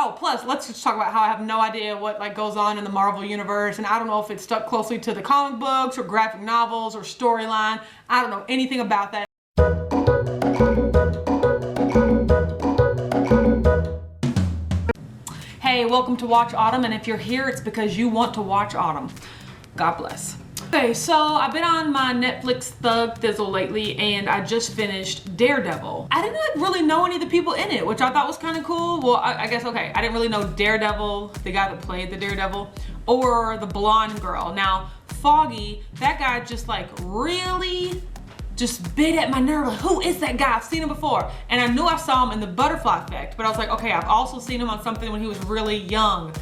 Oh, plus let's just talk about how I have no idea what like goes on in the Marvel universe, and I don't know if it's stuck closely to the comic books or graphic novels or storyline. I don't know anything about that. Hey, welcome to Watch Autumn, and if you're here, it's because you want to watch Autumn. God bless. Okay, so I've been on my Netflix thug thizzle lately, and I just finished Daredevil. I didn't like, really know any of the people in it, which I thought was kind of cool. Well, I guess, okay, I didn't really know Daredevil, the guy that played the Daredevil, or the blonde girl. Now, Foggy, that guy just like really just bit at my nerve. Like, who is that guy? I've seen him before. And I knew I saw him in The Butterfly Effect, but I was like, okay, I've also seen him on something when he was really young.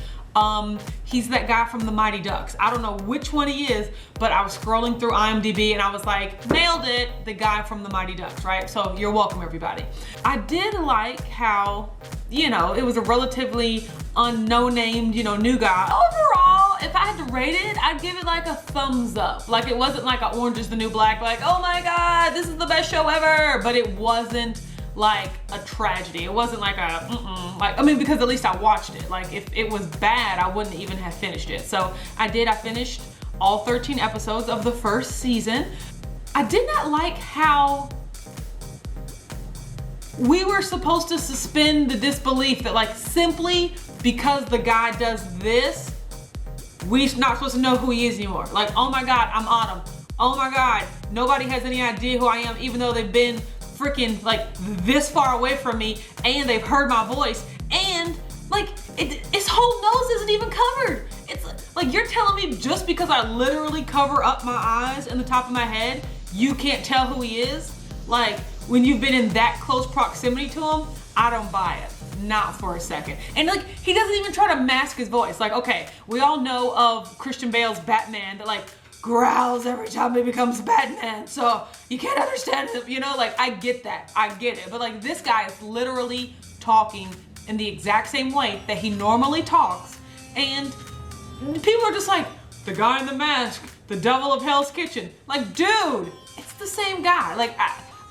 He's that guy from the Mighty Ducks. I don't know which one he is, but I was scrolling through IMDb and I was like, nailed it, the guy from the Mighty Ducks, right? So you're welcome, everybody. I did like how, you know, it was a relatively unknown-named, you know, new guy. Overall, if I had to rate it, I'd give it like a thumbs up. Like, it wasn't like a Orange is the New Black, like, oh my God, this is the best show ever. But it wasn't like a tragedy. It wasn't like a like, I mean, because at least I watched it. Like, if it was bad, I wouldn't even have finished it. So I finished all 13 episodes of the first season. I did not like how we were supposed to suspend the disbelief that like simply because the guy does this, we're not supposed to know who he is anymore. Like, oh my God, I'm Autumn. Oh my God, nobody has any idea who I am, even though they've been freaking like this far away from me and they've heard my voice, and like his whole nose isn't even covered. It's like, you're telling me just because I literally cover up my eyes and the top of my head, you can't tell who he is? Like, when you've been in that close proximity to him, I don't buy it. Not for a second. And like, he doesn't even try to mask his voice. Like, okay, we all know of Christian Bale's Batman that like growls every time he becomes Batman, so you can't understand him, you know? Like, I get that, I get it. But like, this guy is literally talking in the exact same way that he normally talks, and people are just like, the guy in the mask, the devil of Hell's Kitchen. Like, dude, it's the same guy. Like,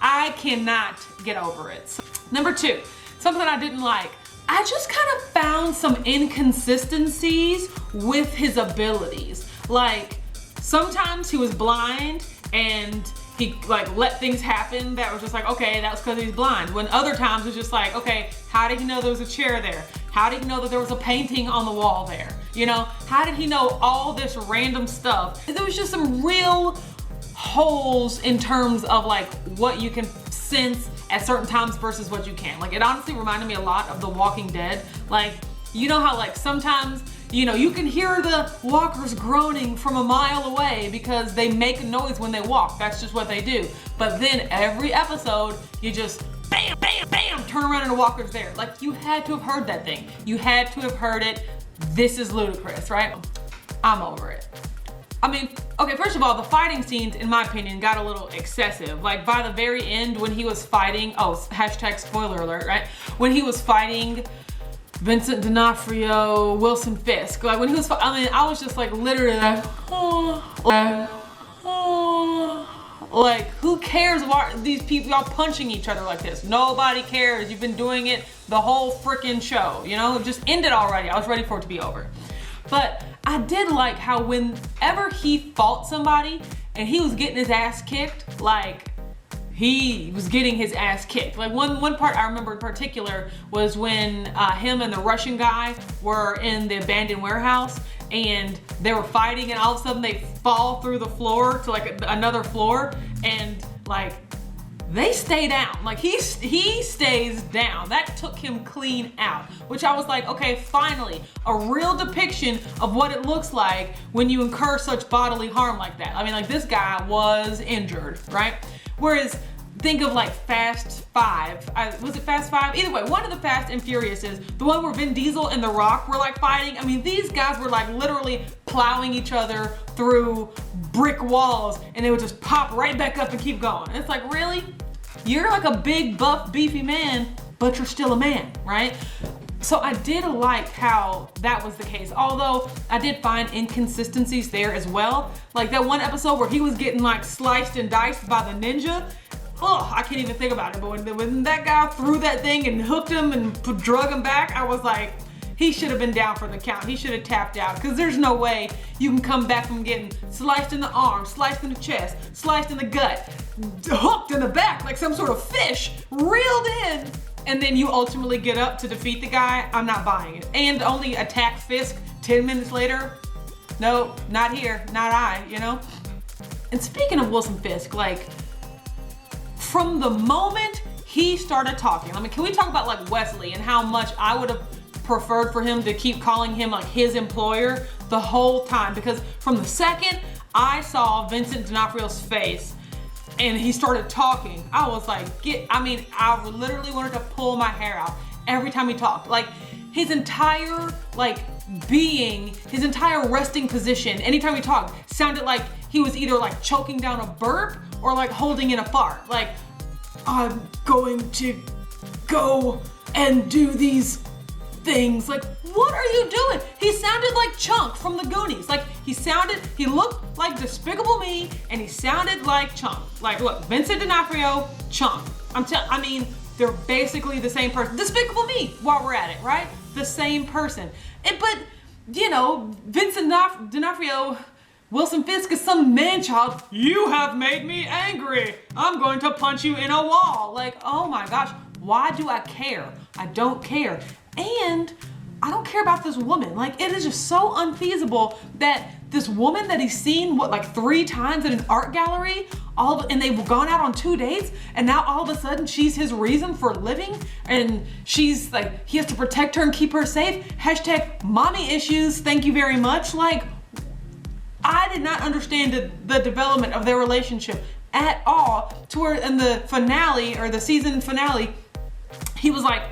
I cannot get over it. So, number two, something I didn't like. I just kind of found some inconsistencies with his abilities. Like, sometimes he was blind and he like let things happen that was just like, okay, that was because he's blind. When other times it's just like, okay, how did he know there was a chair there? How did he know that there was a painting on the wall there? You know, how did he know all this random stuff? There was just some real holes in terms of like what you can sense at certain times versus what you can. Like, it honestly reminded me a lot of The Walking Dead. Like, you know how like sometimes, you know, you can hear the walkers groaning from a mile away because they make a noise when they walk. That's just what they do. But then every episode, you just bam, bam, bam, turn around and a walker's there. Like, you had to have heard that thing. You had to have heard it. This is ludicrous, right? I'm over it. I mean, okay, first of all, the fighting scenes, in my opinion, got a little excessive. Like, by the very end, when he was fighting, oh, hashtag spoiler alert, right? When he was fighting Vincent D'Onofrio, Wilson Fisk, like when he was, I mean, I was just like literally like, like, who cares why these people, y'all punching each other like this? Nobody cares. You've been doing it the whole freaking show, you know? Just end it already. I was ready for it to be over. But I did like how whenever he fought somebody and he was getting his ass kicked, like, he was getting his ass kicked. Like, one part I remember in particular was when him and the Russian guy were in the abandoned warehouse and they were fighting, and all of a sudden they fall through the floor to like another floor, and like they stay down. Like, he stays down. That took him clean out, which I was like, okay, finally, a real depiction of what it looks like when you incur such bodily harm like that. I mean, like, this guy was injured, right? Whereas, think of like Fast 5. Was it Fast 5? Either way, one of the Fast and Furiouses, the one where Vin Diesel and The Rock were like fighting. I mean, these guys were like literally plowing each other through brick walls, and they would just pop right back up and keep going. And it's like, really? You're like a big, buff, beefy man, but you're still a man, right? So I did like how that was the case, although I did find inconsistencies there as well. Like that one episode where he was getting like sliced and diced by the ninja. Oh, I can't even think about it, but when that guy threw that thing and hooked him and drug him back, I was like, he should have been down for the count. He should have tapped out, because there's no way you can come back from getting sliced in the arm, sliced in the chest, sliced in the gut, hooked in the back like some sort of fish, reeled in, and then you ultimately get up to defeat the guy. I'm not buying it. And only attack Fisk 10 minutes later? No, not here, not I, you know? And speaking of Wilson Fisk, like, from the moment he started talking, I mean, can we talk about like Wesley and how much I would have preferred for him to keep calling him like his employer the whole time? Because from the second I saw Vincent D'Onofrio's face and he started talking, I was like, I literally wanted to pull my hair out every time he talked. Like, his entire like being, his entire resting position, anytime he talked, sounded like he was either like choking down a burp or like holding in a fart. Like, I'm going to go and do these things. Like, what are you doing? He sounded like Chunk from the Goonies. Like, he looked like Despicable Me, and he sounded like Chunk. Like, look, Vincent D'Onofrio, Chunk. I mean, they're basically the same person. Despicable Me, while we're at it, right? The same person. But, you know, Vincent D'Onofrio, Wilson Fisk is some man-child. You have made me angry. I'm going to punch you in a wall. Like, oh my gosh, why do I care? I don't care. And I don't care about this woman. Like, it is just so unfeasible that this woman that he's seen, like 3 times in an art gallery, and they've gone out on 2 dates, and now all of a sudden she's his reason for living, and she's like, he has to protect her and keep her safe. # mommy issues, thank you very much. Like, I did not understand the development of their relationship at all, to where in the finale, or the season finale, he was like,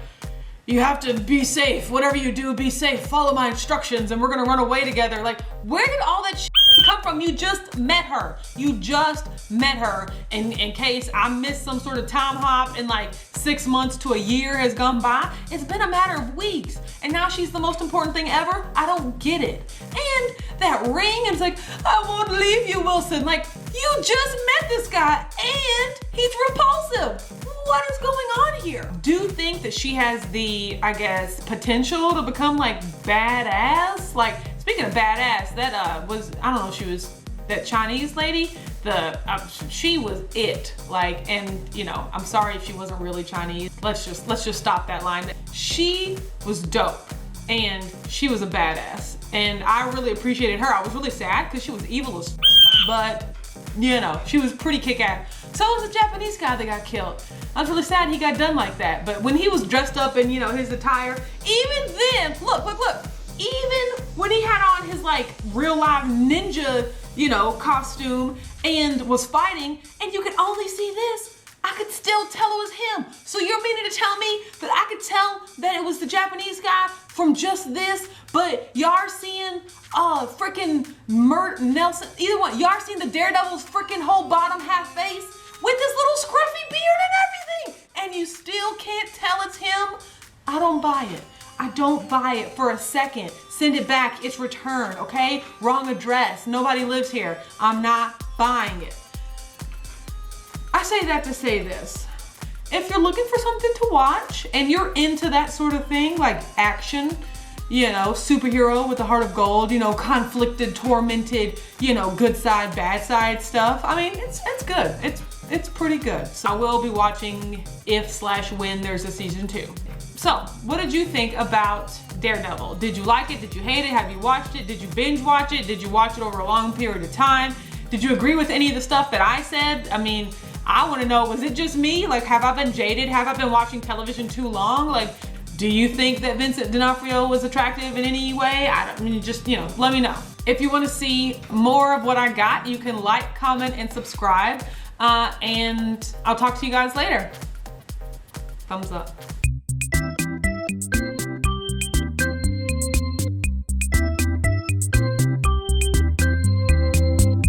you have to be safe. Whatever you do, be safe. Follow my instructions and we're gonna run away together. Like, where did all that shit come from? You just met her. You just met her. In case I missed some sort of time hop and like 6 months to a year has gone by, it's been a matter of weeks. And now she's the most important thing ever? I don't get it. And that ring, and it's like, I won't leave you, Wilson. Like, you just met this guy and he's repulsive. What is going on here? Do you think that she has the, I guess, potential to become like badass? Like, speaking of badass, that was, I don't know if she was that Chinese lady, she was it. Like, and you know, I'm sorry if she wasn't really Chinese. Let's just stop that line. She was dope and she was a badass. And I really appreciated her. I was really sad because she was evil as but you know, she was pretty kick-ass. So was the Japanese guy that got killed. I was really sad he got done like that. But when he was dressed up in, you know, his attire, even then, look, even when he had on his like real live ninja, you know, costume and was fighting, and you could only see this, I could still tell it was him. So you're meaning to tell me that I could tell that it was the Japanese guy from just this, but y'all seeing freaking Nelson, either one, y'all seen the Daredevil's freaking whole bottom half face with this little scruffy beard and everything, and you still can't tell it's him? I don't buy it. I don't buy it for a second. Send it back, it's returned, okay? Wrong address, nobody lives here. I'm not buying it. I say that to say this. If you're looking for something to watch and you're into that sort of thing, like action, you know, superhero with a heart of gold, you know, conflicted, tormented, you know, good side, bad side stuff, I mean, it's good. It's pretty good. So I will be watching if/when there's a season 2. So, what did you think about Daredevil? Did you like it? Did you hate it? Have you watched it? Did you binge watch it? Did you watch it over a long period of time? Did you agree with any of the stuff that I said? I mean, I want to know, was it just me? Like, have I been jaded? Have I been watching television too long? Like, do you think that Vincent D'Onofrio was attractive in any way? I mean, just, you know, let me know. If you want to see more of what I got, you can like, comment, and subscribe. And I'll talk to you guys later. Thumbs up.